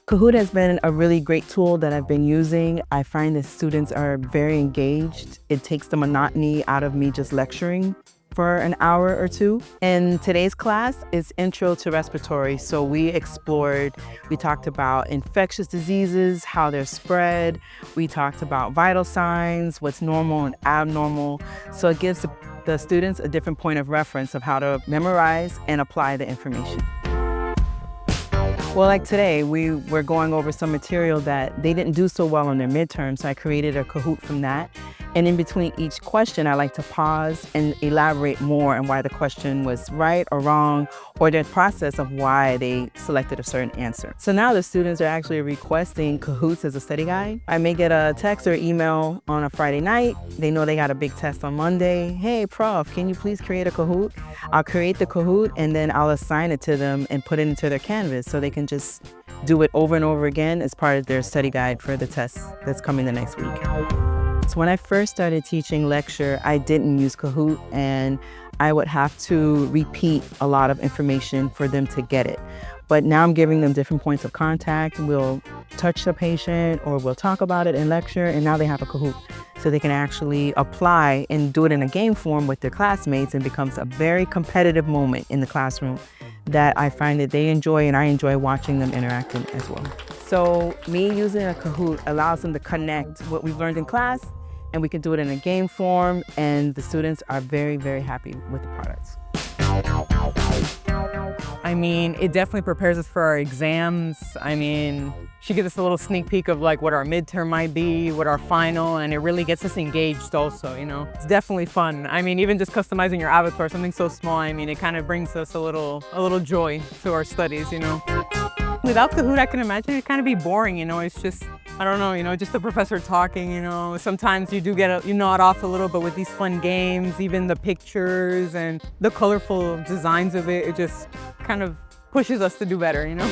Kahoot has been a really great tool that I've been using. I find that students are very engaged. It takes the monotony out of me just lecturing for an hour or two. And today's class is Intro to Respiratory. So we talked about infectious diseases, how they're spread. We talked about vital signs, what's normal and abnormal. So it gives the students a different point of reference of how to memorize and apply the information. Well, like today, we're going over some material that they didn't do so well on their midterm, so I created a Kahoot from that. And in between each question, I like to pause and elaborate more on why the question was right or wrong, or their process of why they selected a certain answer. So now the students are actually requesting Kahoots as a study guide. I may get a text or email on a Friday night. They know they got a big test on Monday. Hey, prof, can you please create a Kahoot? I'll create the Kahoot and then I'll assign it to them and put it into their Canvas so they can just do it over and over again as part of their study guide for the test that's coming the next week. So when I first started teaching lecture, I didn't use Kahoot, and I would have to repeat a lot of information for them to get it. But now I'm giving them different points of contact. We'll touch the patient or we'll talk about it in lecture, and now they have a Kahoot. So they can actually apply and do it in a game form with their classmates, and becomes a very competitive moment in the classroom that I find that they enjoy, and I enjoy watching them interacting as well. So me using a Kahoot allows them to connect what we've learned in class, and we can do it in a game form, and the students are very, very happy with the products. I mean, it definitely prepares us for our exams. I mean, she gives us a little sneak peek of like what our midterm might be, what our final, and it really gets us engaged also, you know. It's definitely fun. I mean, even just customizing your avatar, something so small, I mean, it kind of brings us a little joy to our studies, you know. Without Kahoot, I can imagine it'd kind of be boring, you know. It's just, I don't know, you know, just the professor talking, you know. Sometimes you do you nod off a little, but with these fun games, even the pictures and the colorful designs of it, it just kind of pushes us to do better, you know.